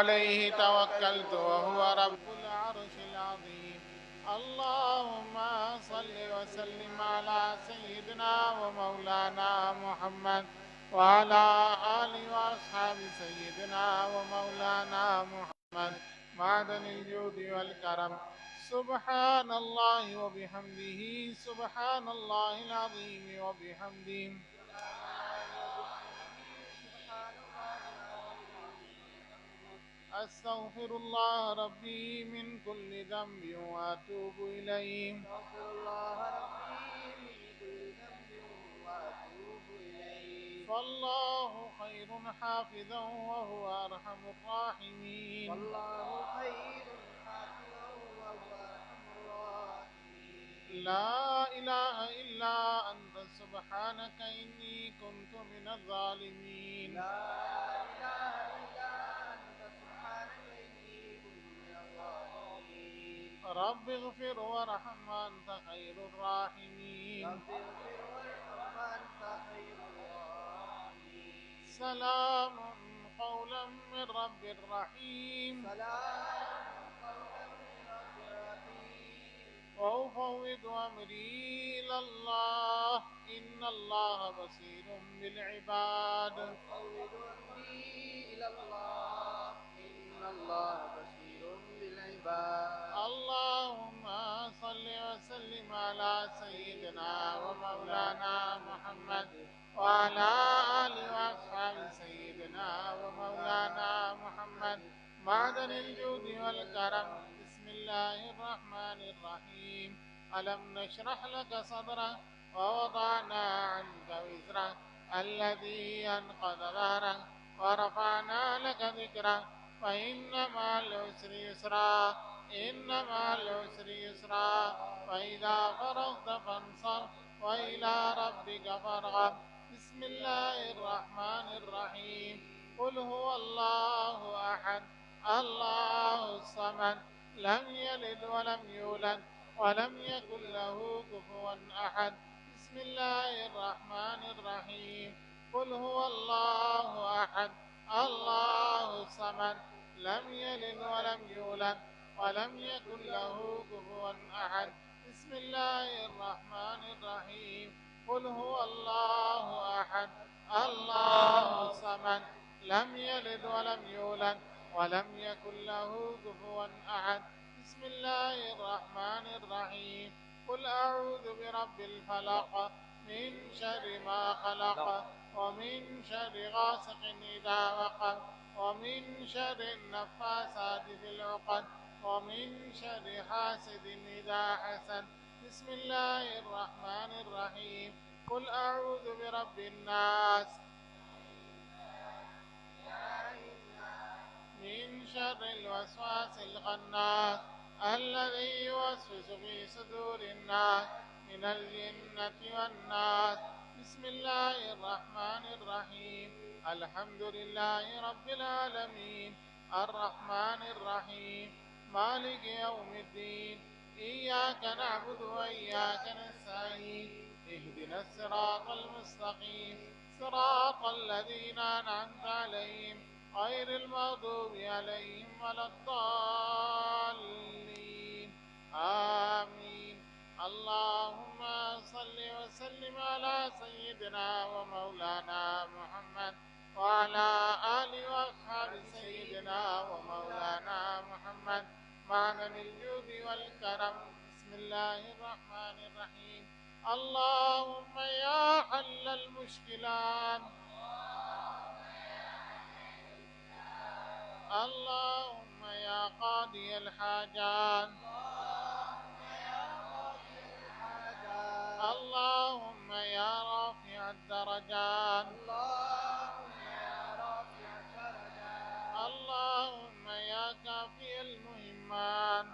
عليه توكلت وهو رب العرش العظيم. اللهم صل وسلم على سيدنا ومولانا محمد وعلى آله وأصحاب سيدنا ومولانا محمد معدن الجود والكرم. سبحان الله وبحمده، سبحان الله العظيم وبحمده. أستغفر الله ربي من كل ذنب وأتوب إليه. أستغفر الله ربي من كل ذنب وأتوب إليه. فالله خير حافظا وهو أرحم الراحمين. والله خير حافظا وهو أرحم الراحمين. لا إله إلا أنت سبحانك إني كنت من الظالمين. لا إله إلا أنت سبحانك إني كنت من الظالمين. رب اغفر وارحم وأنت خير الراحمين. رب اغفر وارحم وأنت خير الراحمين. سلام قولا من رب رحيم. سلام قولا من رب رحيم. وأفوض أمري إلى الله إن الله بصير بالعباد. وأفوض أمري إلى الله إن الله بصير بالعباد. اللهم صل وسلم على سيدنا ومولانا محمد وعلى آله وأصحاب سيدنا ومولانا محمد معدن الجود والكرم. بسم الله الرحمن الرحيم. ألم نشرح لك صدرك ووضعنا عنك وزرك الذي أنقض ظهرك ورفعنا لك ذكرك فإن مع العسر يسرا إن مع العسر يسرا فإذا فرغت فانصب وإلى ربك فارغب. بسم الله الرحمن الرحيم. قل هو الله أحد الله الصمد لم يلد ولم يولد ولم يكن له كفوا أحد. بسم الله الرحمن الرحيم. قل هو الله أحد الله الصمد لم يلد ولم يولد ولم يكن له كفوا أحد. بسم الله الرحمن الرحيم. قل هو الله أحد الله الصمد لم يلد ولم يولد ولم يكن له كفوا أحد. بسم الله الرحمن الرحيم. قل أعوذ برب الفلق من شر ما خلق ومن شر غاسق إذا وقب ومن شر النفاثات في العقد ومن شر حاسد إذا حسد. بسم الله الرحمن الرحيم. قل أعوذ برب الناس من شر الوسواس الخناس الذي يوسوس في صدور الناس من الجنة والناس. بسم الله الرحمن الرحيم. الحمد لله رب العالمين الرحمن الرحيم مالك يوم الدين إياك نعبد وإياك نستعين اهدنا الصراط المستقيم صراط الذين أنعمت عليهم غير المغضوب عليهم ولا الضالين آمين. اللهم صل وسلم على سيدنا ومولانا محمد وعلى آله وأصحاب سيدنا ومولانا محمد معدن الجود والكرم. بسم الله الرحمن الرحيم. اللهم يا حل المشكلات اللهم يا قاضي الحاجات اللهم يا رافع الدرجات اللهم يا كافي المهمات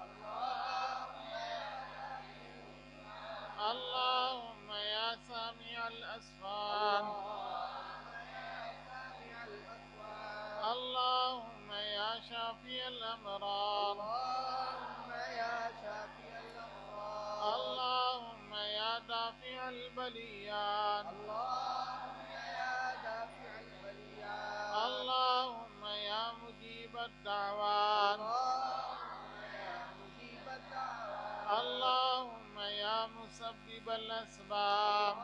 اللهم يا سامع الأسفار اللهم يا شافي الأمراض اللهم يا دافع البليات اللهم يا مجيب الدعوات الأسباب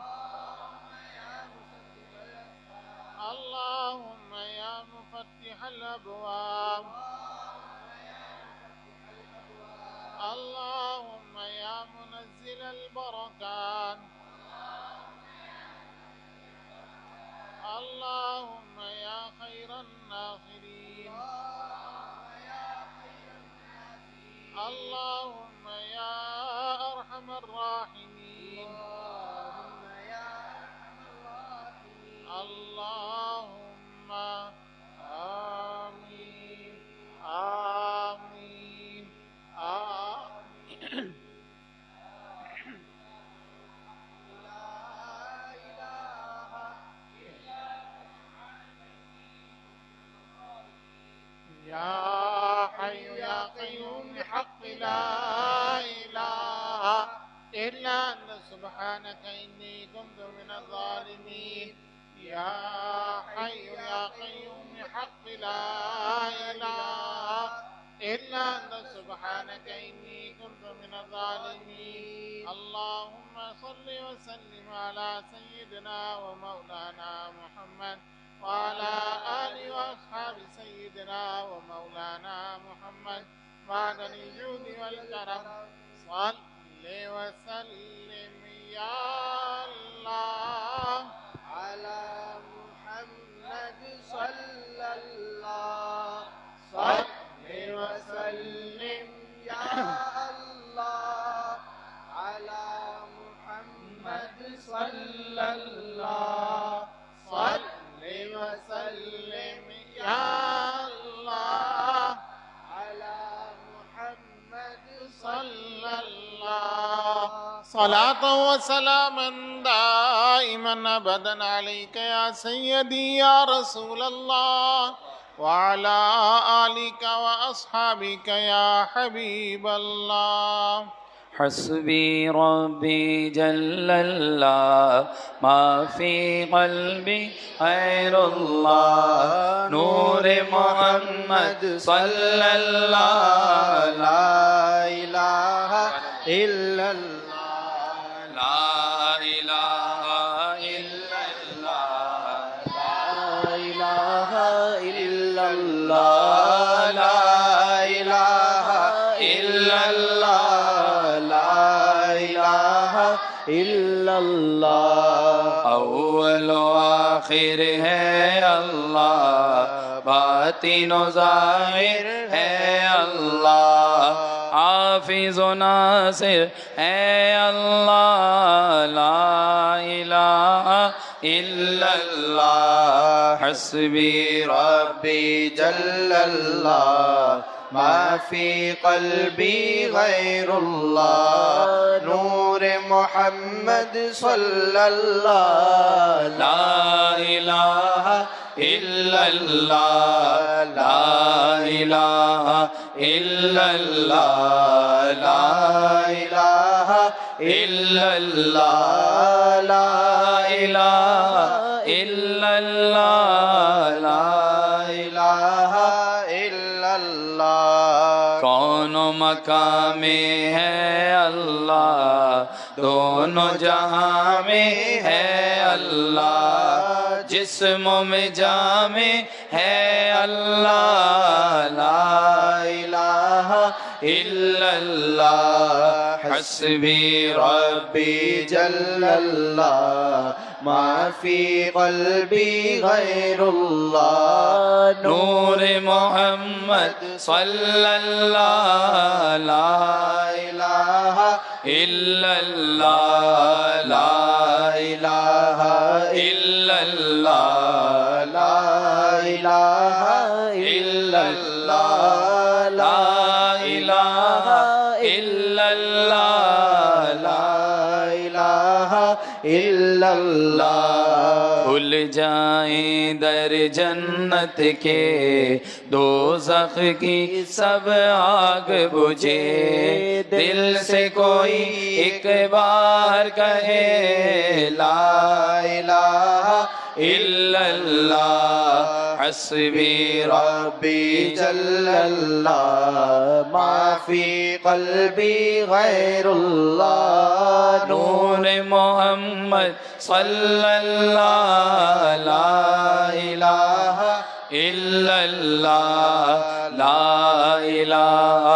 اللهم يا مفتح الأبواب اللهم يا منزل البركات اللهم يا خير الناصرين اللهم يا أرحم الراحمين اللهم آمين آمين آمين يا حي يا قيوم بحق لا إله إلا أنت سبحانك إني كنت من الظالمين يا حي يا قيوم بحق لا إله إلا أنت سبحانك إني كنت من الظالمين اللهم صل وسلم على سيدنا ومولانا محمد وعلى آله وأصحاب سيدنا ومولانا محمد معدن الجود والكرم صل وسلم يا الله على محمد صلى الله صل وسلم يا الله على محمد صلى الله صل وسلم يا الله على محمد صلى الله صلاة وسلاما دائما أبدا عليك يا سيدي يا رسول الله وعلى آلك وأصحابك يا حبيب الله حسبي ربي جل الله ما في قلبي غير الله نور محمد صلى الله لا إله إلا الله لا إله إلا الله لا إله إلا الله لا إله إلا الله لا إله إلا الله اول و آخر ہے اللہ باطن و ظاہر ہے اللہ حافظ و ناصر ہے اللہ لا الہ الا اللہ حسبي ربي جل الله ما في قلبي غير الله نور محمد صلى الله لا الہ الا اللہ لا الہ الا اللہ لا إله إلا الله لا إله إلا الله لا إله إلا الله کون و مکان میں ہے اللہ دونوں جہاں میں ہے اللہ جسموں میں جامع ہے اللہ لا إله إلا الله حسبي ربي جل الله ما في قلبي غير الله نور محمد صلی اللہ لا إله إلا الله لا إله إلا الله لا إله إلا الله لا إله إلا الله لا إله إلا الله بھول جائیں در جنت کے دوزخ کی سب آگ بجھے دل سے کوئی ایک بار کہے لا إله إلا الله حسبي ربي جل الله ما في قلبي غير الله نور محمد صلى الله لا إله إلا الله لا إله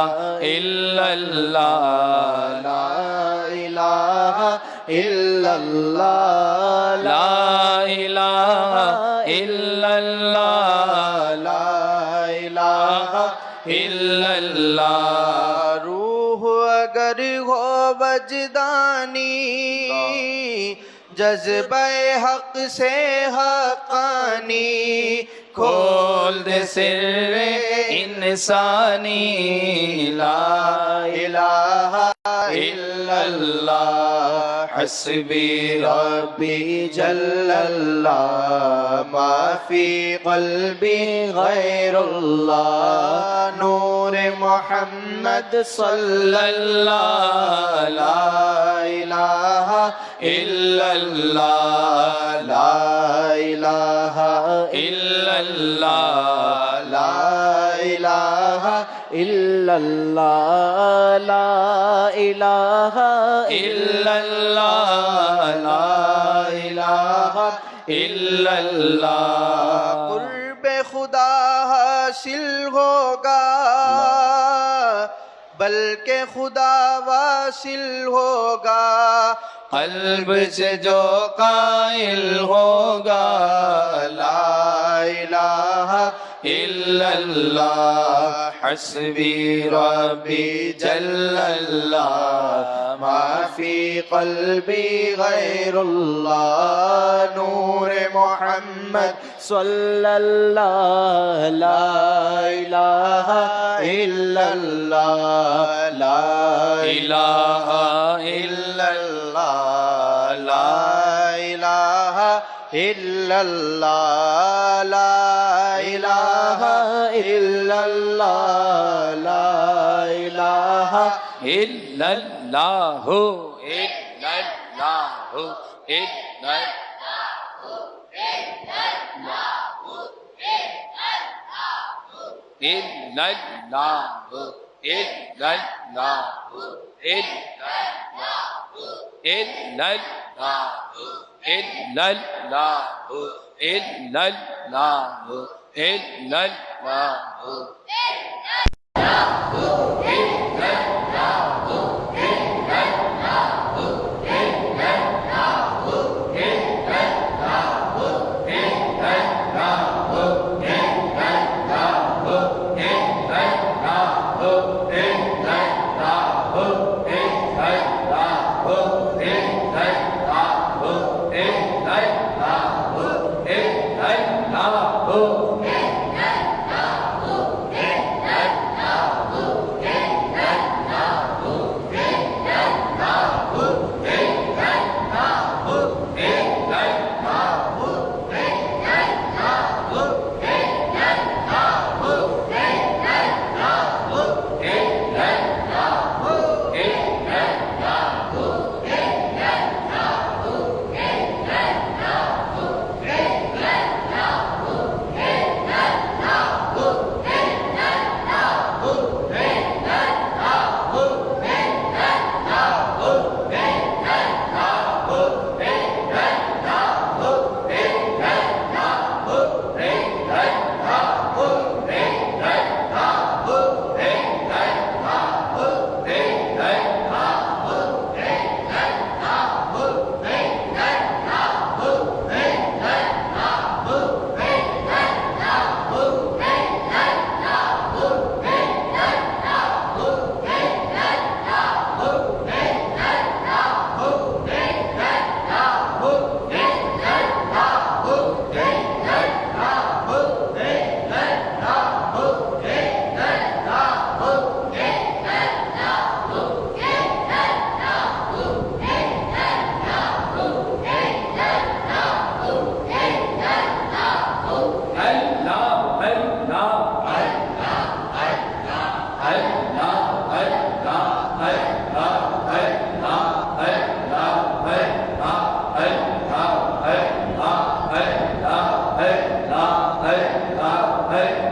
إلا الله لا إله إلا الله لا إله إلا الله لا إله إلا الله روح اگر ہو وجدانی جذبہ حق سے حقانی کھول دے سر انسانی لا الہ إلا الله حسبي ربي جل الله ما في قلبي غير الله نور محمد صلى الله لا إله إلا الله لا إله إلا الله لا إله إلا الله لا إله إلا الله لا إله إلا الله قرب خدا حاصل ہوگا بلکہ خدا واصل ہوگا قلب سے جو قائل ہوگا لا الہ إلا الله حسبي ربي جل الله ما في قلبي غير الله نور محمد صلى الله لا إله إلا الله لا إله إلا الله لا إله إلا الله لا إله إلا الله لا إله إلا الله إلا الله إلا إلا الله إلا الله إلا الله إلا الله إلا الله إلا الله Hey!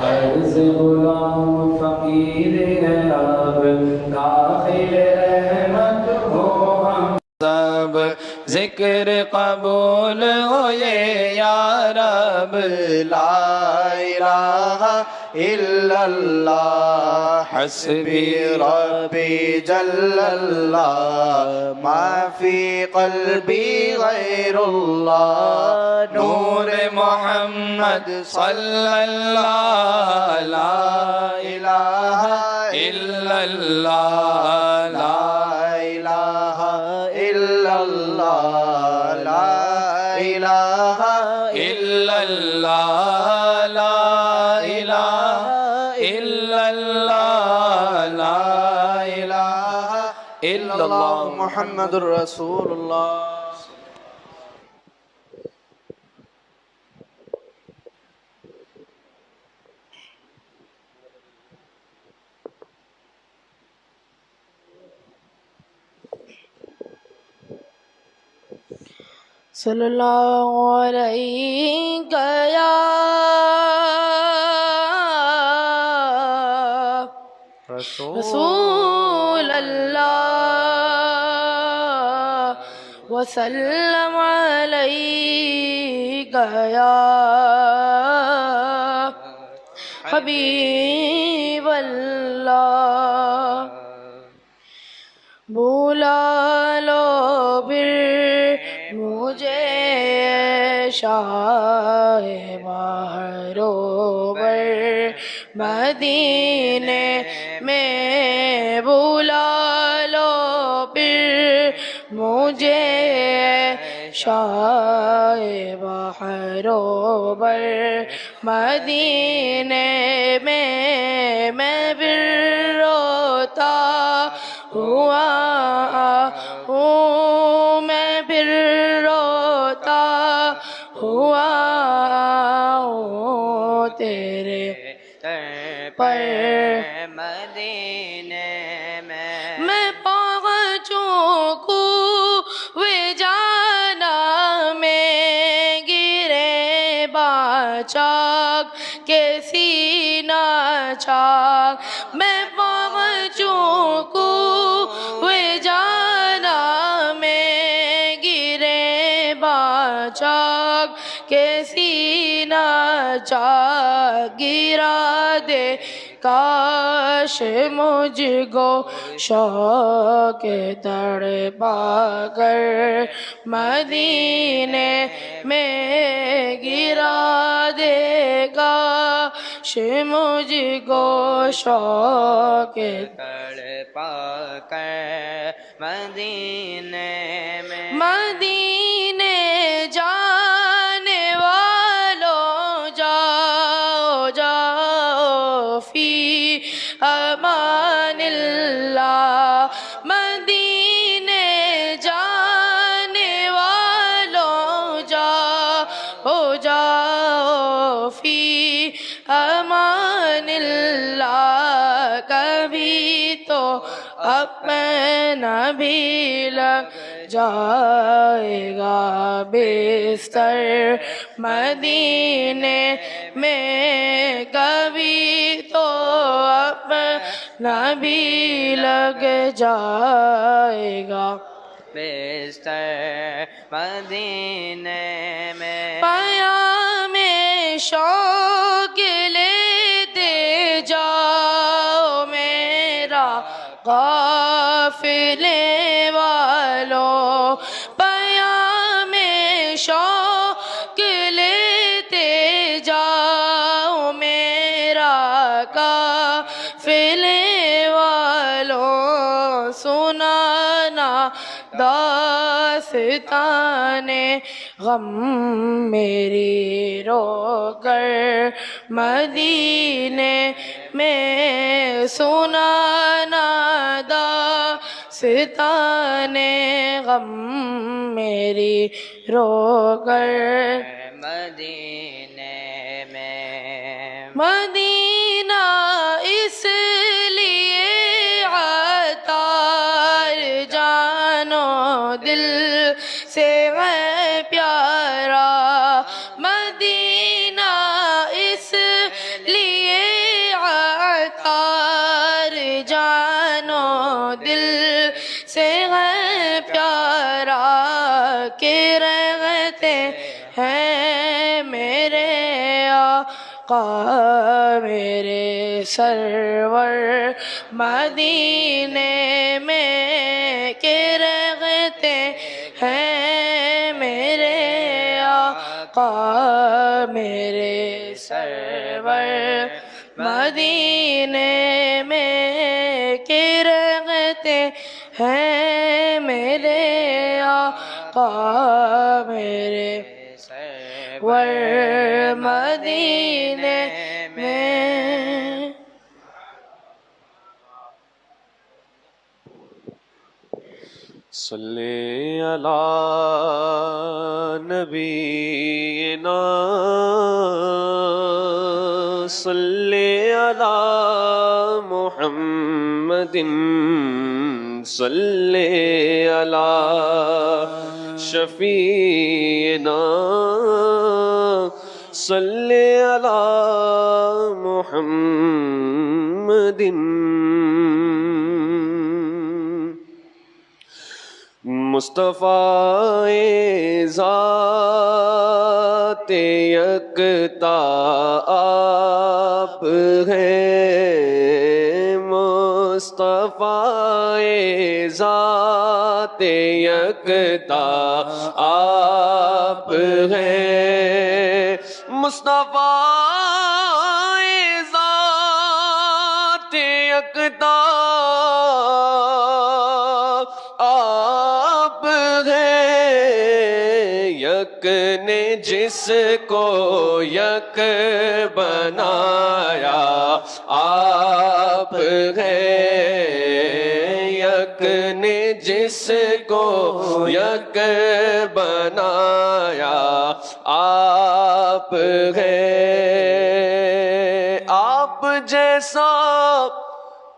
عرض غلام فقیر ہے اب داخل رحمت ہو ہم سب ذکر قبول ہوئے یا رب لا الہ الا اللہ حسبی ربی جل اللہ ما فی قلبی غیر اللہ نور محمد صلی اللہ لا الہ الا اللہ لا الہ الا اللہ لا الہ الا اللہ لا الہ الا اللہ لا الہ الا اللہ محمد الرسول اللہ صلی اللہ علیہ یا رسول اللہ وسلم علیہ یا حبیب اللہ بلا لو پھر مجھے شاہ بہروبر مدینے میں بلا لو پھر مجھے شاہ بہروبر مدینے میں پھر روتا ہوا ہوں میں پھر روتا ہوا ہوں تیرے پر مدینے میں پہنچوں کوئے جانا میں گرے باچاک کے سینہ چاک میں پہنچوں کوئے جانا میں گرے باچاک کے سینہ چاک گرا دے کاش مجھ کو شوق تڑپا کر مدینے میں گرا دے کاش مجھ کو شوق تڑپا کر مدینے میں مدینے جانے والوں جاؤ جاؤ فی امان اللہ مدینے جانے والوں جاؤ جاؤ فی امان اللہ کبھی تو اپنا بھی لگ جائے گا بستر مدینے میں کبھی تو اپنا بھی لگ جائے گا بستر مدینے میں پایا میں شوق قافلے والوں پیام شوق لیتے جاؤ میرا قافلے والوں سنانا داستان غم میری رو کر مدینے میں سنانا داستان غم میری رو کر مدینے میں مدینہ اس لیے عطار جانو دل سے ہے پیارا مدینہ اس لیے عطار جانو دل سے ہے پیارا کہ رہتے ہیں میرے آقا میرے سرور مدینے میں کہ رہتے ہیں میرے آقا میرے سرور مدینے میں کہ رہتے ہیں میرے آقا میرے سرور مدینے میں صلی علی نبینا صلی علی محمد صلی علی شفیعنا صلی علی محمد مصطفیٰ ذات یکتا آپ ہیں مصطفیٰ ذات یکتا آپ ہیں مصطفیٰ ذات یکتا آپ ہیں یک نے جس کو یک بنایا آپ ہیں یک نے جس کو یک بنایا آپ ہیں آپ جیسا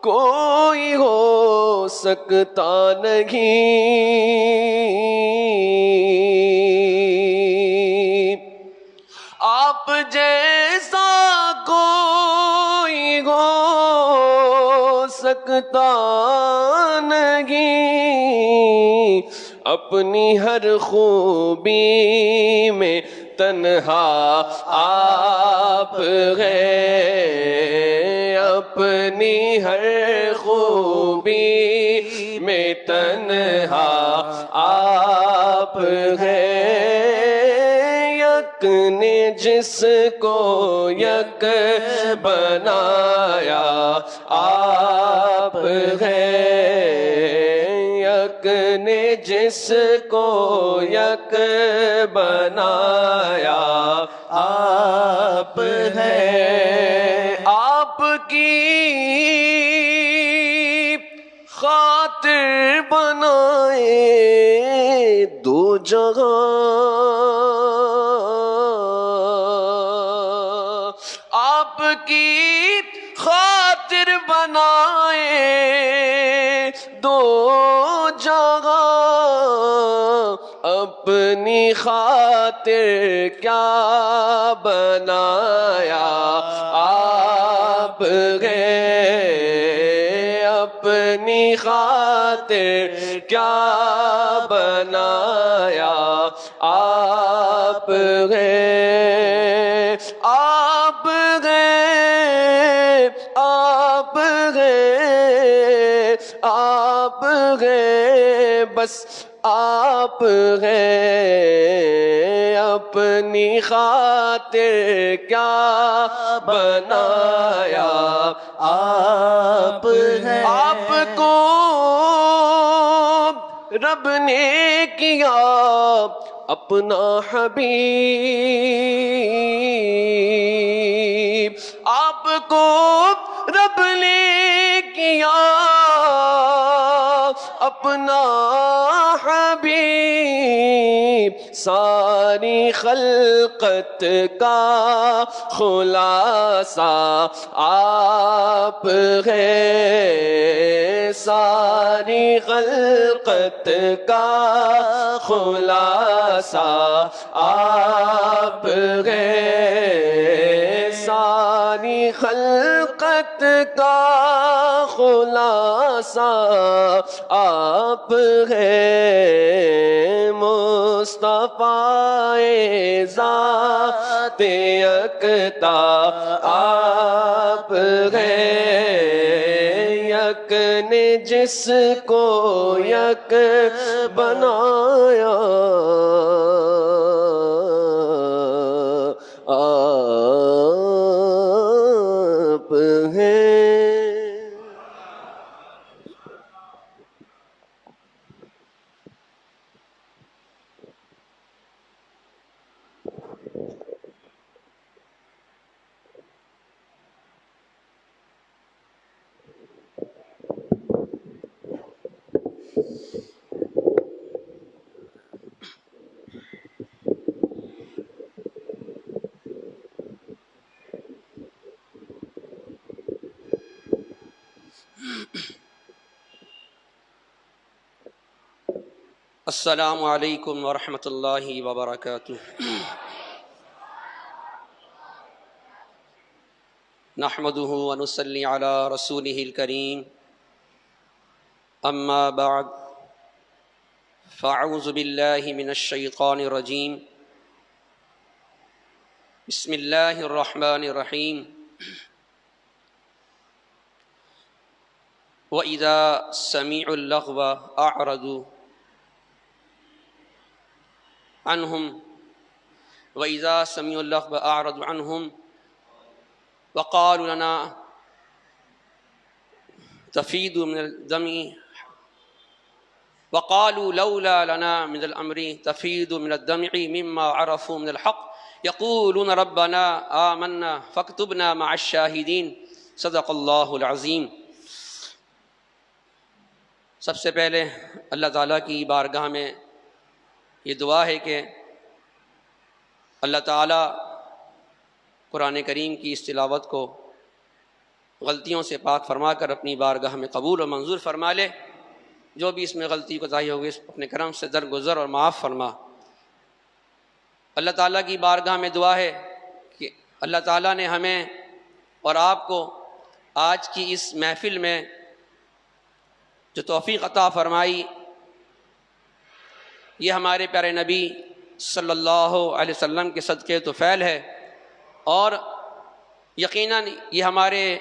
کوئی ہو سکتا نہیں آپ جیسا کوئی ہو سکتا نہیں اپنی ہر خوبی میں تنہا آپ ہیں اپنی ہر خوبی میں تنہا آپ ہیں یک نے جس کو یک بنایا آپ ہیں یک نے جس کو یک بنایا آپ ہیں آپ کی خاطر بنائے دو جہاں آپ کی خاطر بنائے دو جہاں اپنی خاطر کیا بنایا آپ ہیں اپنی خاطر کیا بنایا آپ ہیں آپ ہیں آپ ہیں آپ ہیں بس آپ ہیں اپنی خاطر کیا بنایا آپ ہیں آپ کو رب نے کیا اپنا حبیب آپ کو رب نے کیا اپنا حبیب ساری خلقت کا خلاصہ آپ ہیں ساری خلقت کا خلاصہ آپ ہیں ساری خلقت کا خلاصہ آپ ہیں مصطفیٰ ذات یکتا آپ ہیں یک نے جس کو یک بنایا آپ ہیں السلام علیکم ورحمۃ اللہ وبرکاتہ۔ نحمده ونصلی علی رسولہ الکریم، اما بعد فاعوذ باللہ من الشیطان الرجیم، بسم اللہ الرحمن الرحیم۔ وَإِذَا سَمِعُوا اللَّغْوَ أَعْرَضُوا عنهم وَإِذَا سَمِعُوا اللَّغْوَ أَعْرَضُوا عَنْهُمْ وَقَالُوا لَنَا تَفِيضُ مِنَ الدَّمْعِ وَقَالُوا لَوْلَا لَنَا مِنَ الْأَمْرِ تَفِيضُ مِنَ الدَّمْعِ مِمَّا عَرَفُوا مِنَ الْحَقِّ يَقُولُونَ رَبَّنَا آمَنَّا فَاكْتُبْنَا مَعَ الشَّاهِدِينَ۔ صدق اللہ العظیم۔ سب سے پہلے اللہ تعالیٰ کی بارگاہ میں یہ دعا ہے کہ اللہ تعالیٰ قرآن کریم کی اس تلاوت کو غلطیوں سے پاک فرما کر اپنی بارگاہ میں قبول و منظور فرما لے، جو بھی اس میں غلطی کوتاہی ہوگی اپنے کرم سے درگزر اور معاف فرما۔ اللہ تعالیٰ کی بارگاہ میں دعا ہے کہ اللہ تعالیٰ نے ہمیں اور آپ کو آج کی اس محفل میں جو توفیق عطا فرمائی، یہ ہمارے پیارے نبی صلی اللہ علیہ وسلم کے صدقے تو فعل ہے، اور یقیناً یہ ہمارے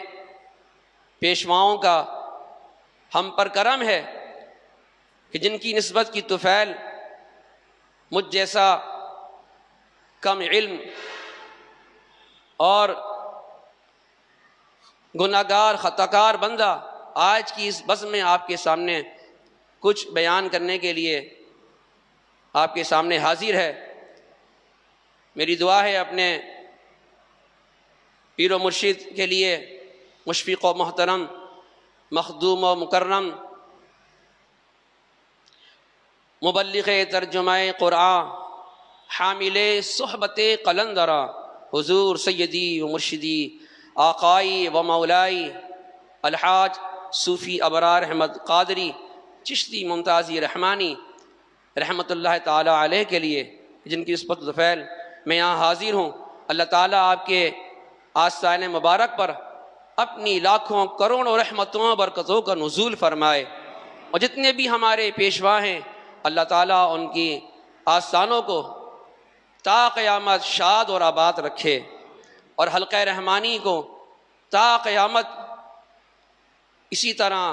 پیشواؤں کا ہم پر کرم ہے کہ جن کی نسبت کی طفیل مجھ جیسا کم علم اور گناہگار خطاکار بندہ آج کی اس بزم میں آپ کے سامنے کچھ بیان کرنے کے لیے آپ کے سامنے حاضر ہے۔ میری دعا ہے اپنے پیر و مرشد کے لیے، مشفق و محترم، مخدوم و مکرم، مبلغ ترجمہ قرآن، حامل صحبت قلندرہ، حضور سیدی و مرشدی آقائی و مولائی الحاج صوفی ابرار احمد قادری چشتی ممتازی رحمانی رحمۃ اللہ تعالیٰ علیہ کے لیے، جن کی نسبت ذفیل میں یہاں حاضر ہوں۔ اللہ تعالیٰ آپ کے آستان مبارک پر اپنی لاکھوں کروڑوں رحمتوں برکتوں کا نزول فرمائے، اور جتنے بھی ہمارے پیشوا ہیں اللہ تعالیٰ ان کی آستانوں کو تا قیامت شاد اور آباد رکھے، اور حلقہ رحمانی کو تا قیامت اسی طرح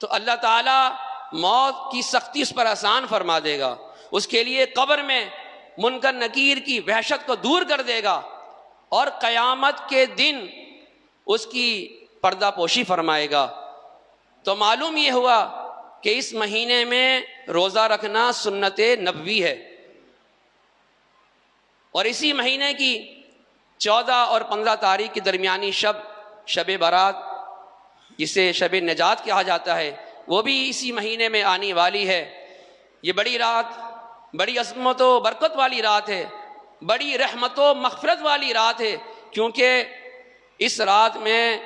تو اللہ تعالیٰ موت کی سختی اس پر آسان فرما دے گا، اس کے لیے قبر میں منکر نکیر کی وحشت کو دور کر دے گا، اور قیامت کے دن اس کی پردہ پوشی فرمائے گا۔ تو معلوم یہ ہوا کہ اس مہینے میں روزہ رکھنا سنت نبوی ہے، اور اسی مہینے کی 14 اور 15 تاریخ کی درمیانی شب برات، جسے شب نجات کہا جاتا ہے، وہ بھی اسی مہینے میں آنے والی ہے۔ یہ بڑی رات بڑی عظمت و برکت والی رات ہے، بڑی رحمت و مغفرت والی رات ہے، کیونکہ اس رات میں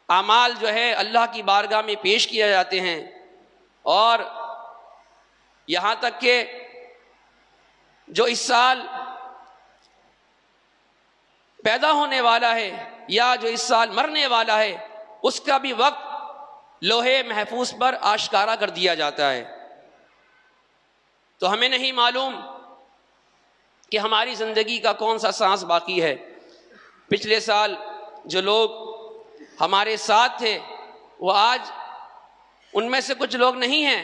اعمال جو ہے اللہ کی بارگاہ میں پیش کیے جاتے ہیں، اور یہاں تک کہ جو اس سال پیدا ہونے والا ہے یا جو اس سال مرنے والا ہے، اس کا بھی وقت لوہے محفوظ پر آشکارا کر دیا جاتا ہے۔ تو ہمیں نہیں معلوم کہ ہماری زندگی کا کون سا سانس باقی ہے۔ پچھلے سال جو لوگ ہمارے ساتھ تھے وہ آج ان میں سے کچھ لوگ نہیں ہیں،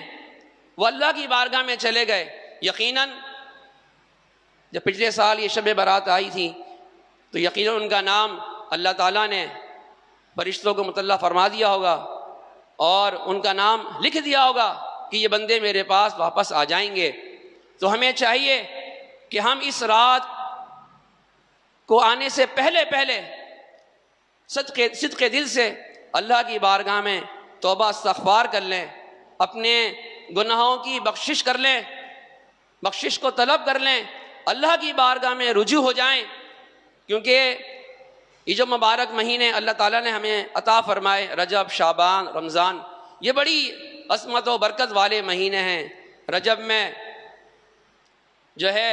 وہ اللہ کی بارگاہ میں چلے گئے۔ یقیناً جب پچھلے سال یہ شب برات آئی تھی تو یقیناً ان کا نام اللہ تعالیٰ نے فرشتوں کو مطلع فرما دیا ہوگا، اور ان کا نام لکھ دیا ہوگا کہ یہ بندے میرے پاس واپس آ جائیں گے۔ تو ہمیں چاہیے کہ ہم اس رات کو آنے سے پہلے صدق دل سے اللہ کی بارگاہ میں توبہ استغفار کر لیں، اپنے گناہوں کی بخشش کر لیں، بخشش کو طلب کر لیں، اللہ کی بارگاہ میں رجوع ہو جائیں، کیونکہ یہ جو مبارک مہینے اللہ تعالیٰ نے ہمیں عطا فرمائے، رجب، شعبان، رمضان، یہ بڑی عظمت و برکت والے مہینے ہیں۔ رجب میں جو ہے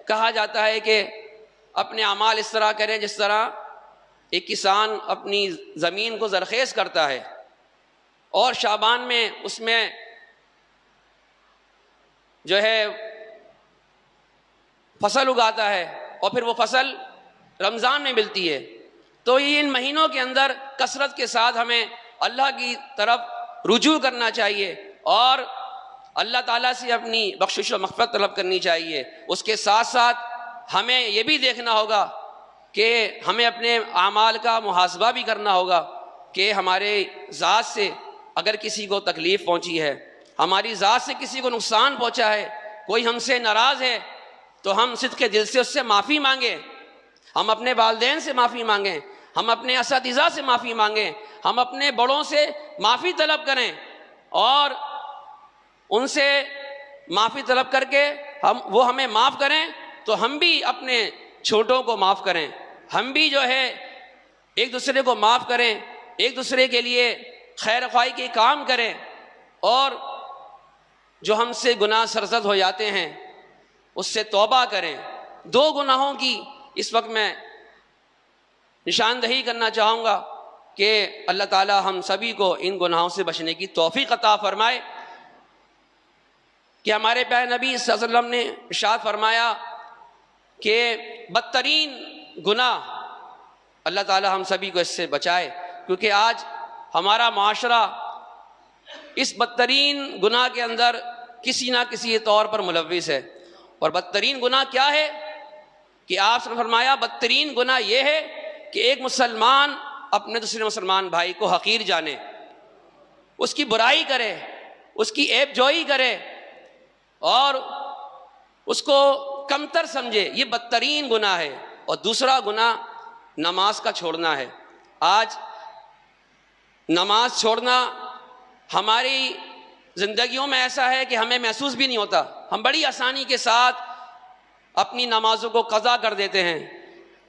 کہا جاتا ہے کہ اپنے اعمال اس طرح کریں جس طرح ایک کسان اپنی زمین کو زرخیز کرتا ہے، اور شعبان میں اس میں جو ہے فصل اگاتا ہے، اور پھر وہ فصل رمضان میں ملتی ہے۔ تو یہ ان مہینوں کے اندر کثرت کے ساتھ ہمیں اللہ کی طرف رجوع کرنا چاہیے، اور اللہ تعالیٰ سے اپنی بخشش و مغفرت طلب کرنی چاہیے۔ اس کے ساتھ ساتھ ہمیں یہ بھی دیکھنا ہوگا کہ ہمیں اپنے اعمال کا محاسبہ بھی کرنا ہوگا کہ ہمارے ذات سے اگر کسی کو تکلیف پہنچی ہے، ہماری ذات سے کسی کو نقصان پہنچا ہے، کوئی ہم سے ناراض ہے، تو ہم صدق دل سے اس سے معافی مانگیں، ہم اپنے والدین سے معافی مانگیں، ہم اپنے اساتذہ سے معافی مانگیں، ہم اپنے بڑوں سے معافی طلب کریں، اور ان سے معافی طلب کر کے وہ ہمیں معاف کریں تو ہم بھی اپنے چھوٹوں کو معاف کریں، ہم بھی جو ہے ایک دوسرے کو معاف کریں، ایک دوسرے کے لیے خیر خواہی کے کام کریں، اور جو ہم سے گناہ سرزد ہو جاتے ہیں اس سے توبہ کریں۔ 2 گناہوں کی اس وقت میں نشاندہی کرنا چاہوں گا کہ اللہ تعالی ہم سبھی کو ان گناہوں سے بچنے کی توفیق عطا فرمائے، کہ ہمارے پیارے نبی صلی اللہ علیہ وسلم نے ارشاد فرمایا کہ بدترین گناہ، اللہ تعالی ہم سبھی کو اس سے بچائے، کیونکہ آج ہمارا معاشرہ اس بدترین گناہ کے اندر کسی نہ کسی طور پر ملوث ہے۔ اور بدترین گناہ کیا ہے کہ آپ نے فرمایا بدترین گناہ یہ ہے کہ ایک مسلمان اپنے دوسرے مسلمان بھائی کو حقیر جانے، اس کی برائی کرے، اس کی عیب جوئی کرے، اور اس کو کمتر سمجھے، یہ بدترین گناہ ہے۔ اور دوسرا گناہ نماز کا چھوڑنا ہے۔ آج نماز چھوڑنا ہماری زندگیوں میں ایسا ہے کہ ہمیں محسوس بھی نہیں ہوتا، ہم بڑی آسانی کے ساتھ اپنی نمازوں کو قضا کر دیتے ہیں،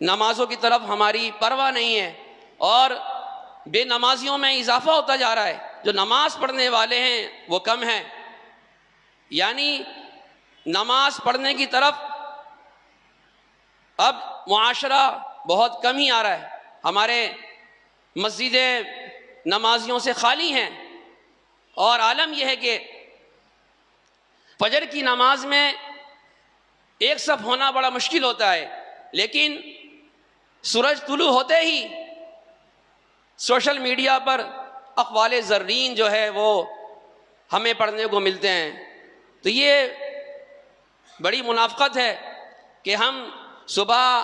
نمازوں کی طرف ہماری پرواہ نہیں ہے، اور بے نمازیوں میں اضافہ ہوتا جا رہا ہے، جو نماز پڑھنے والے ہیں وہ کم ہیں، یعنی نماز پڑھنے کی طرف اب معاشرہ بہت کم ہی آ رہا ہے، ہمارے مسجدیں نمازیوں سے خالی ہیں، اور عالم یہ ہے کہ فجر کی نماز میں ایک صف ہونا بڑا مشکل ہوتا ہے، لیکن سورج طلوع ہوتے ہی سوشل میڈیا پر اقوال زرین جو ہے وہ ہمیں پڑھنے کو ملتے ہیں، تو یہ بڑی منافقت ہے کہ ہم صبح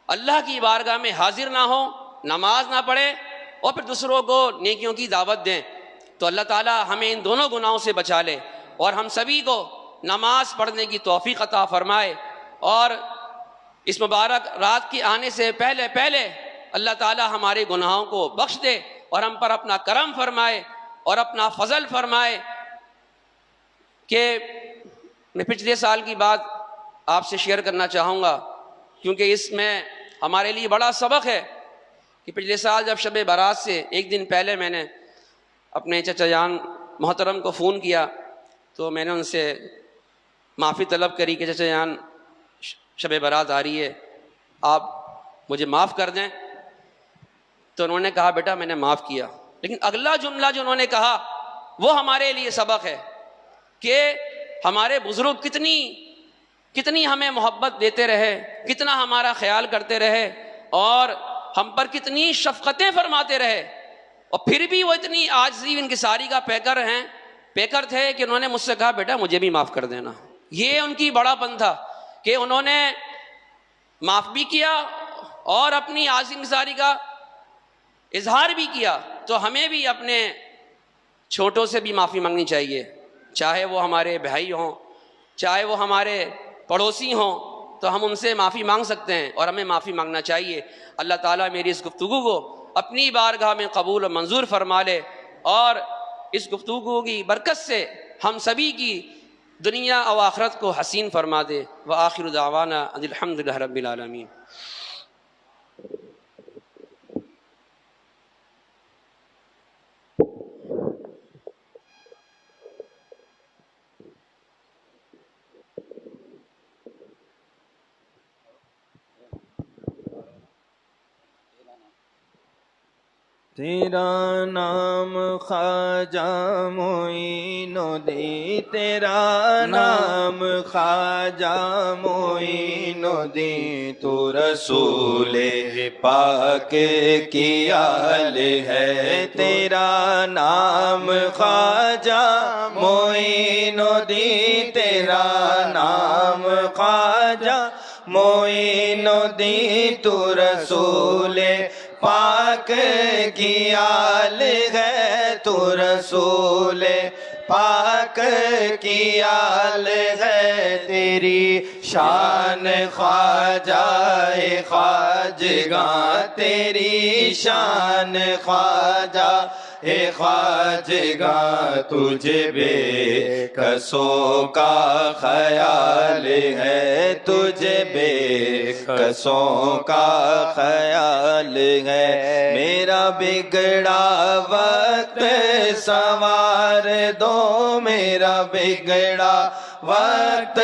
اللہ کی بارگاہ میں حاضر نہ ہوں، نماز نہ پڑھیں اور پھر دوسروں کو نیکیوں کی دعوت دیں۔ تو اللہ تعالی ہمیں ان دونوں گناہوں سے بچا لے اور ہم سبھی کو نماز پڑھنے کی توفیق عطا فرمائے، اور اس مبارک رات کے آنے سے پہلے پہلے اللہ تعالی ہمارے گناہوں کو بخش دے اور ہم پر اپنا کرم فرمائے اور اپنا فضل فرمائے۔ کہ میں پچھلے سال کی بات آپ سے شیئر کرنا چاہوں گا، کیونکہ اس میں ہمارے لیے بڑا سبق ہے کہ پچھلے سال جب شب برات سے ایک دن پہلے میں نے اپنے چچا جان محترم کو فون کیا تو میں نے ان سے معافی طلب کری کہ چچا جان شب برات آ رہی ہے، آپ مجھے معاف کر دیں۔ تو انہوں نے کہا بیٹا میں نے معاف کیا، لیکن اگلا جملہ جو انہوں نے کہا وہ ہمارے لیے سبق ہے کہ ہمارے بزرگ کتنی ہمیں محبت دیتے رہے، کتنا ہمارا خیال کرتے رہے اور ہم پر کتنی شفقتیں فرماتے رہے، اور پھر بھی وہ اتنی عاجزی انکساری کا پیکر تھے کہ انہوں نے مجھ سے کہا بیٹا مجھے بھی معاف کر دینا۔ یہ ان کی بڑا پن تھا کہ انہوں نے معاف بھی کیا اور اپنی عاجزی انکساری کا اظہار بھی کیا۔ تو ہمیں بھی اپنے چھوٹوں سے بھی معافی مانگنی چاہیے، چاہے وہ ہمارے بھائی ہوں، چاہے وہ ہمارے پڑوسی ہوں، تو ہم ان سے معافی مانگ سکتے ہیں اور ہمیں معافی مانگنا چاہیے۔ اللہ تعالیٰ میری اس گفتگو کو اپنی بارگاہ میں قبول و منظور فرما لے اور اس گفتگو کی برکت سے ہم سبھی کی دنیا و آخرت کو حسین فرما دے۔ وآخر دعوانا ان الحمد للہ رب العالمین۔ تیرا نام خواجہ معین الدین، تیرا نام خواجہ معین الدین، تو رسول پاک کی آل ہے۔ تیرا نام خواجہ معین الدین، تیرا نام خواجہ معین الدین، تو رسول پاک کی آل ہے، تو رسول پاک کی آل ہے۔ تیری شان خواجہ خواجگاں، تیری شان خواجہ خواجگاں، تجھے بے کسوں کا خیال ہے، تجھے بے کسوں کا خیال ہے۔ میرا بگڑا وقت سنوار دو، میرا بگڑا وقت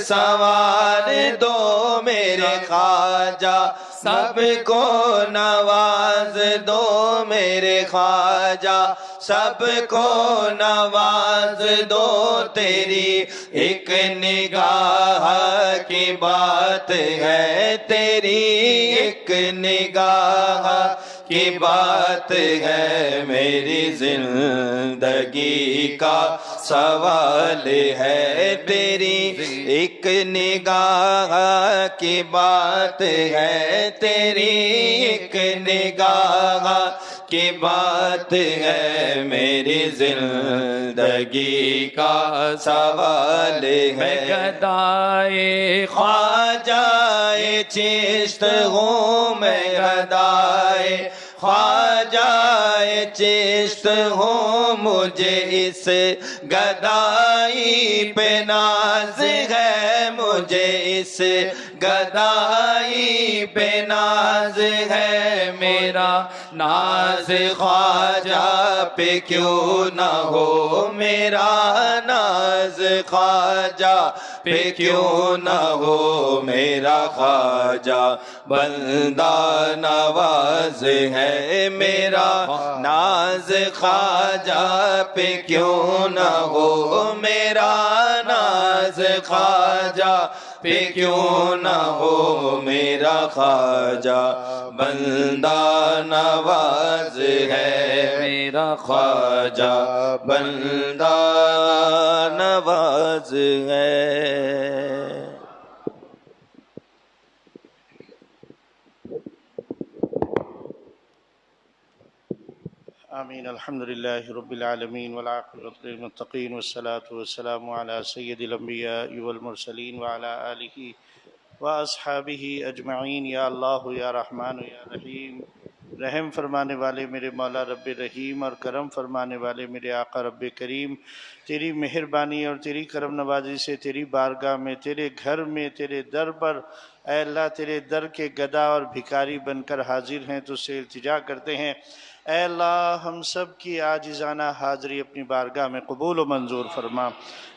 سنوار دو، میرے خواجہ سب کو نواز دو، میرے خواجہ سب کو نواز دو۔ تیری ایک نگاہ کی بات ہے، تیری ایک نگاہ کی بات ہے، میری زندگی کا سوال ہے۔ تیری ایک نگاہ کی بات ہے، تیری ایک نگاہ کی بات ہے، میری زندگی کا سوال ہے۔ گدائے خواجہ چشت ہوں، میں گدائے خواجہ چشت ہوں، مجھے اس گدائی پہ ناز ہے، مجھے اس گدائی پہ ناز ہے۔ میرا ناز خواجہ پہ کیوں نہ ہو، میرا ناز خواجہ پہ کیوں نہ ہو، میرا خواجہ بندہ نواز ہے، میرا ناز خواجہ پہ کیوں نہ ہو، میرا ناز خواجہ پہ کیوں نہ ہو میرا خواجہ بندہ نواز ہے میرا خواجہ بندہ نواز ہے. آمین. الحمدللہ رب العالمین والعاقبۃ للمتقین والصلاة والسلام علی سید الانبیاء والمرسلین وعلی آلہ واصحابہ اجمعین. یا اللہ یا رحمان یا رحیم، رحم فرمانے والے میرے مولا رب رحیم اور کرم فرمانے والے میرے آقا رب کریم، تیری مہربانی اور تیری کرم نوازی سے تیری بارگاہ میں، تیرے گھر میں، تیرے در پر اے اللہ تیرے در کے گدا اور بھکاری بن کر حاضر ہیں، تجھ سے التجا کرتے ہیں. اے اللہ ہم سب کی عاجزانہ حاضری اپنی بارگاہ میں قبول و منظور فرما.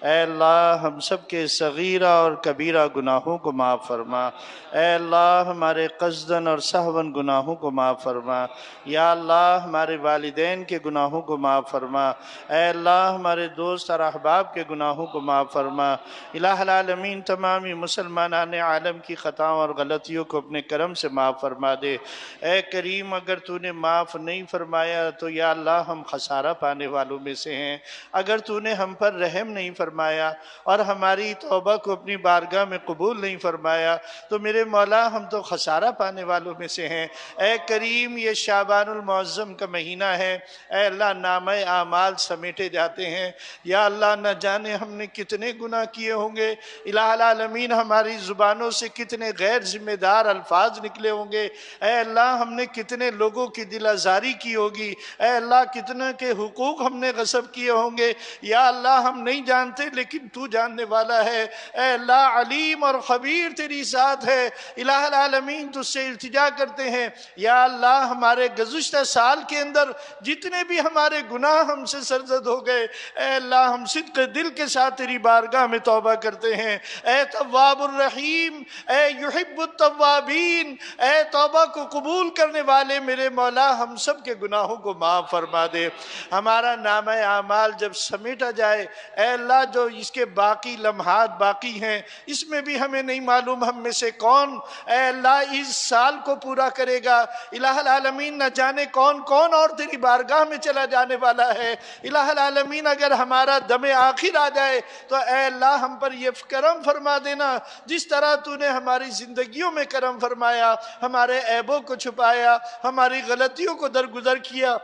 اے اللہ ہم سب کے صغیرہ اور کبیرہ گناہوں کو معاف فرما. اے اللہ ہمارے قصداً اور سہواً گناہوں کو معاف فرما. یا اللہ ہمارے والدین کے گناہوں کو معاف فرما. اے اللہ ہمارے دوست اور احباب کے گناہوں کو معاف فرما. الہ العالمین تمامی مسلمانان عالم کی خطاؤں اور غلطیوں کو اپنے کرم سے معاف فرما دے. اے کریم اگر تو نے معاف نہیں فرمایا تو یا اللہ ہم خسارہ پانے والوں میں سے ہیں. اگر تو نے ہم پر رحم نہیں فرمایا اور ہماری توبہ کو اپنی بارگاہ میں قبول نہیں فرمایا تو میرے مولا ہم تو خسارہ پانے والوں میں سے ہیں. اے کریم یہ شعبان المعظم کا مہینہ ہے. اے اللہ نامہ اعمال سمیٹے جاتے ہیں. یا اللہ نہ جانے ہم نے کتنے گناہ کیے ہوں گے. الہ العالمین ہماری زبانوں سے کتنے غیر ذمہ دار الفاظ نکلے ہوں گے. اے اللہ ہم نے کتنے لوگوں کی دل آزاری کی ہوگی. اے اللہ کتنے کے حقوق ہم نے غصب کیے ہوں گے. یا اللہ ہم نہیں جانتے لیکن تو جاننے والا ہے. اے اللہ علیم اور خبیر تیری ذات ہے. الہ العالمین تجھ سے التجا کرتے ہیں یا اللہ ہمارے گزشتہ سال کے اندر جتنے بھی ہمارے گناہ ہم سے سرزد ہو گئے اے اللہ ہم صدق دل کے ساتھ تیری بارگاہ میں توبہ کرتے ہیں. اے تواب الرحیم، اے یحب التوابین، اے توبہ کو قبول کرنے والے میرے مولا ہم سب کے گناہوں کو معاف فرما دے. ہمارا نامہ اعمال جب سمیٹا جائے اے اللہ جو اس کے باقی لمحات باقی ہیں اس میں بھی ہمیں نہیں معلوم ہم میں سے کون اے اللہ اس سال کو پورا کرے گا. الہ العالمین نہ جانے کون کون اور تیری بارگاہ میں چلا جانے والا ہے. الہ العالمین اگر ہمارا دم آخر آ جائے تو اے اللہ ہم پر یہ کرم فرما دینا جس طرح تو نے ہماری زندگیوں میں کرم فرمایا، ہمارے عیبوں کو چھپایا، ہماری غلطیوں کو درگزر کیا.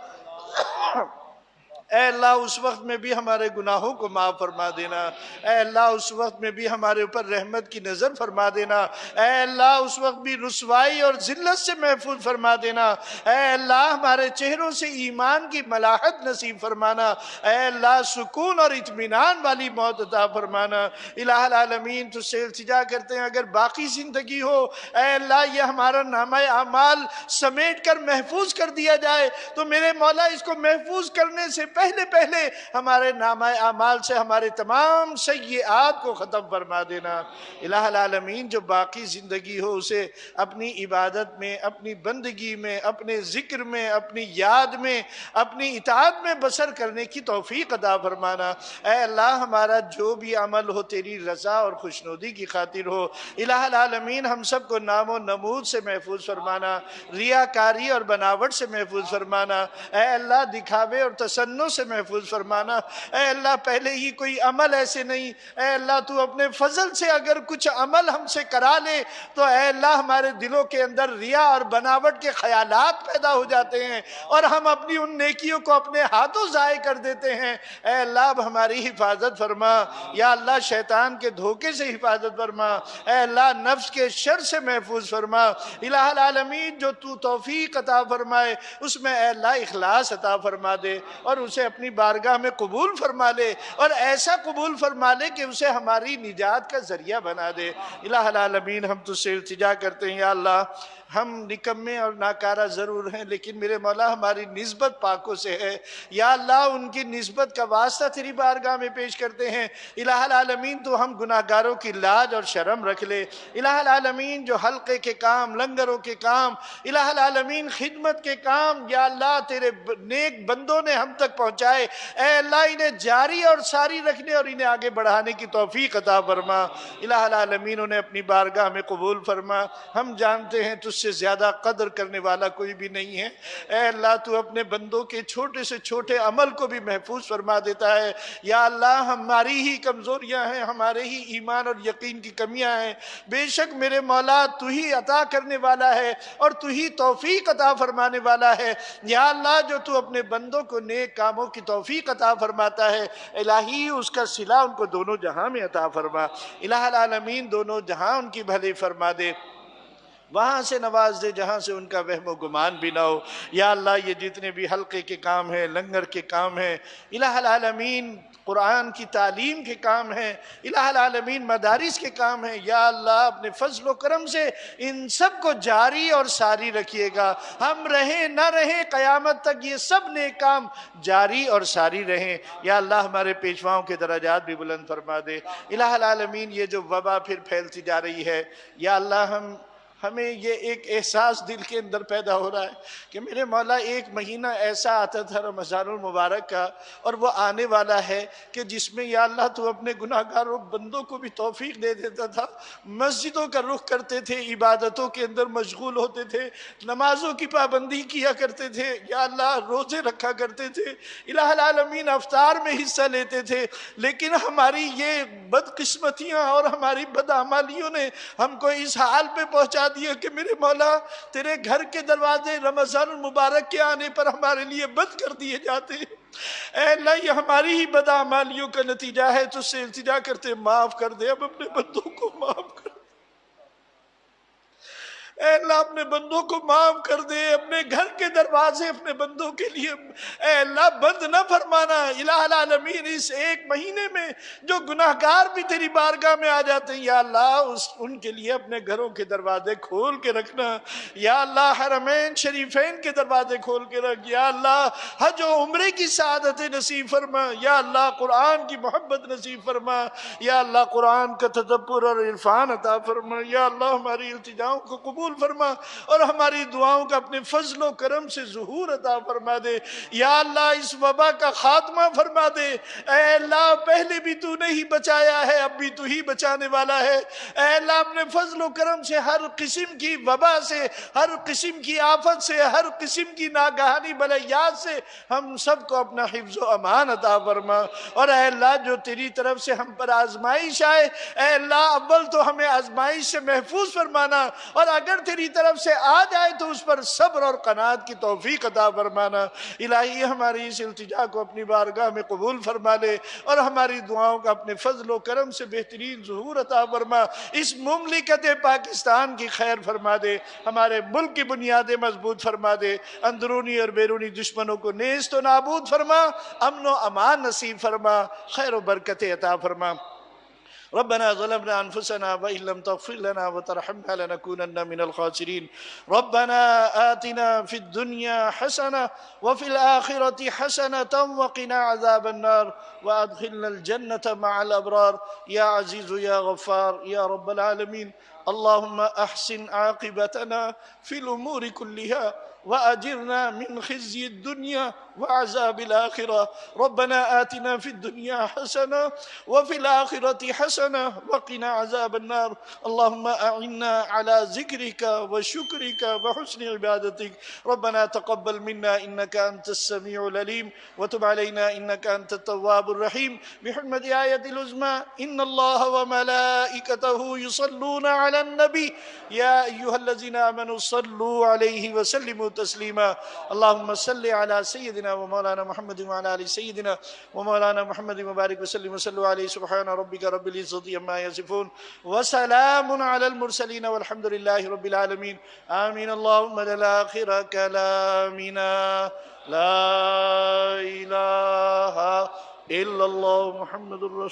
اے اللہ اس وقت میں بھی ہمارے گناہوں کو معاف فرما دینا. اے اللہ اس وقت میں بھی ہمارے اوپر رحمت کی نظر فرما دینا. اے اللہ اس وقت بھی رسوائی اور ذلت سے محفوظ فرما دینا. اے اللہ ہمارے چہروں سے ایمان کی ملاحت نصیب فرمانا. اے اللہ سکون اور اطمینان والی موت عطا فرمانا. الہ العالمین تجھ سے التجا کرتے ہیں اگر باقی زندگی ہو اے اللہ یہ ہمارا نامہ اعمال سمیٹ کر محفوظ کر دیا جائے تو میرے مولا اس کو محفوظ کرنے سے پہلے ہمارے نامہ اعمال سے ہمارے تمام سیئات کو ختم فرما دینا. الہ العالمین جو باقی زندگی ہو اسے اپنی عبادت میں، اپنی بندگی میں، اپنے ذکر میں، اپنی یاد میں، اپنی اطاعت میں بسر کرنے کی توفیق عطا فرمانا. اے اللہ ہمارا جو بھی عمل ہو تیری رضا اور خوشنودی کی خاطر ہو. الہ العالمین ہم سب کو نام و نمود سے محفوظ فرمانا، ریاکاری اور بناوٹ سے محفوظ فرمانا. اے اللہ دکھاوے اور تسنن سے محفوظ فرمانا. اے اللہ پہلے ہی کوئی عمل ایسے نہیں اے اللہ تو اپنے فضل سے اگر کچھ عمل ہم سے کرا لے تو اے اللہ ہمارے دلوں کے اندر ریا اور بناوٹ کے خیالات پیدا ہو جاتے ہیں اور ہم اپنی ان نیکیوں کو اپنے ہاتھوں ضائع کر دیتے ہیں. اے اللہ اب ہماری حفاظت فرما. یا اللہ شیطان کے دھوکے سے حفاظت فرما. اے اللہ نفس کے شر سے محفوظ فرما. الہ العالمین جو تو توفیق عطا فرمائے اس میں اے اللہ اخلاص عطا فرما دے اور اسے اپنی بارگاہ میں قبول فرما لے اور ایسا قبول فرما لے کہ اسے ہماری نجات کا ذریعہ بنا دے. الہ العالمین ہم تجھ سے التجا کرتے ہیں یا اللہ ہم نکمے اور ناکارہ ضرور ہیں، لیکن میرے مولا ہماری نسبت پاکوں سے ہے۔ یا اللہ ان کی نسبت کا واسطہ تیری بارگاہ میں پیش کرتے ہیں۔ الہ العالمین تو ہم گناہگاروں کی لاج اور شرم رکھ لے۔ الہ العالمین جو حلقے کے کام، لنگروں کے کام، الہ العالمین خدمت کے کام یا اللہ تیرے نیک بندوں نے ہم تک پہنچائے، اے اللہ انہیں جاری اور ساری رکھنے اور انہیں آگے بڑھانے کی توفیق عطا فرما۔ الہ العالمین انہیں اپنی بارگاہ میں قبول فرما۔ ہم جانتے ہیں تجھ سے زیادہ قدر کرنے والا کوئی بھی نہیں ہے۔ اے اللہ تو اپنے بندوں کے چھوٹے سے چھوٹے عمل کو بھی محفوظ فرما دیتا ہے۔ یا اللہ ہماری ہی کمزوریاں ہیں، ہمارے ہی ایمان اور یقین کی کمیاں ہیں، بے شک میرے مولا تو ہی عطا کرنے والا ہے اور تو ہی توفیق عطا فرمانے والا ہے۔ یا اللہ جو تو اپنے بندوں کو نیک کاموں کی توفیق عطا فرماتا ہے، الہی اس کا صلہ ان کو دونوں جہاں میں عطا فرما۔ الہ العالمین دونوں جہاں ان کی بھلے فرما دے، وہاں سے نواز دے جہاں سے ان کا وہم و گمان بھی نہ ہو۔ یا اللہ یہ جتنے بھی حلقے کے کام ہیں، لنگر کے کام ہیں، الہ العالمین قرآن کی تعلیم کے کام ہیں، الہ العالمین مدارس کے کام ہیں، یا اللہ اپنے فضل و کرم سے ان سب کو جاری اور ساری رکھیے گا۔ ہم رہیں نہ رہیں قیامت تک یہ سب نیک کام جاری اور ساری رہیں۔ یا اللہ ہمارے پیشواؤں کے درجات بھی بلند فرما دے۔ الہ العالمین یہ جو وبا پھر پھیلتی جا رہی ہے، یا اللہ ہمیں یہ ایک احساس دل کے اندر پیدا ہو رہا ہے کہ میرے مولا ایک مہینہ ایسا آتا تھا رمضان المبارک کا، اور وہ آنے والا ہے کہ جس میں یا اللہ تو اپنے گناہگاروں بندوں کو بھی توفیق دے دیتا تھا، مسجدوں کا رخ کرتے تھے، عبادتوں کے اندر مشغول ہوتے تھے، نمازوں کی پابندی کیا کرتے تھے، یا اللہ روزے رکھا کرتے تھے، الہ العالمین افطار میں حصہ لیتے تھے، لیکن ہماری یہ بدقسمتیاں اور ہماری بدعمالیوں نے ہم کو اس حال پہ پہنچا دیا کہ میرے مولا تیرے گھر کے دروازے رمضان المبارک کے آنے پر ہمارے لیے بند کر دیے جاتے ہیں۔ اے اللہ یہ ہماری ہی بدعمالیوں کا نتیجہ ہے، تجھ سے التجا کرتے معاف کر دے، اب اپنے بندوں کو معاف کر دے۔ اے اللہ اپنے بندوں کو معاف کر دے، اپنے گھر کے دروازے اپنے بندوں کے لیے اے اللہ بند نہ فرمانا۔ الہ العالمین اس ایک مہینے میں جو گناہگار بھی تیری بارگاہ میں آ جاتے ہیں، یا اللہ ان کے لیے اپنے گھروں کے دروازے کھول کے رکھنا۔ یا اللہ حرمین شریفین کے دروازے کھول کے رکھ، یا اللہ حج و عمرے کی سعادت نصیب فرما، یا اللہ قرآن کی محبت نصیب فرما، یا اللہ قرآن کا تدبر اور عرفان عطا فرما۔ یا اللہ ہماری التجاؤں کو قبول فرما اور ہماری دعاؤں کا اپنے فضل و کرم سے ظہور عطا فرما دے۔ یا اللہ اس وبا کا خاتمہ فرما دے۔ اے اللہ پہلے بھی تو نے ہی بچایا ہے، اب بھی تو ہی بچانے والا ہے۔ اے اللہ اپنے فضل و کرم سے ہر قسم کی وبا سے، ہر قسم کی آفت سے، ہر قسم کی ناگہانی بلیات سے ہم سب کو اپنا حفظ و امان عطا فرما۔ اور اے اللہ جو تیری طرف سے ہم پر آزمائش آئے، اے اللہ اول تو ہمیں آزمائش سے محفوظ فرمانا، اور اگر تیری طرف سے آ جائے تو اس پر صبر اور قناعت کی توفیق عطا فرمانا۔ الہی ہماری اس التجا کو اپنی بارگاہ میں قبول فرما لے اور ہماری دعاؤں کا اپنے فضل و کرم سے بہترین ظہور عطا فرما۔ اس مملکت پاکستان کی خیر فرما دے، ہمارے ملک کی بنیادیں مضبوط فرما دے، اندرونی اور بیرونی دشمنوں کو نیست و نابود فرما، امن و امان نصیب فرما، خیر و برکت عطا فرما۔ ربنا ظلمنا أنفسنا وإن لم تغفر لنا وترحمنا لنكونن من الخاسرين ربنا آتنا في الدنيا حسنة وفي الآخرة حسنة وقنا عذاب النار وأدخلنا الجنة مع الأبرار يا عزيز يا غفار يا رب العالمين اللهم أحسن عاقبتنا في الأمور كلها وأجرنا من خزي الدنيا وعذاب الآخرة ربنا آتنا في الدنيا حسنة وفي الآخرة حسنة وقنا عذاب النار اللهم أعنا على ذكرك وشكرك وحسن عبادتك ربنا تقبل منا إنك أنت السميع العليم وتب علينا إنك أنت التواب الرحيم بحرمة آية العظمى إن الله وملائكته يصلون على النبي يا أيها الذين آمنوا صلوا عليه وسلموا تسليما اللهم صل على سيدنا ومولانا محمد وعلى آل سيدنا ومولانا محمد وبارك وسلم وصلوا عليه سبحان ربك رب العزة عما يصفون وسلام على المرسلين والحمد لله رب العالمين آمين اللهم للآخر كلامنا لا إله إلا الله محمد رسول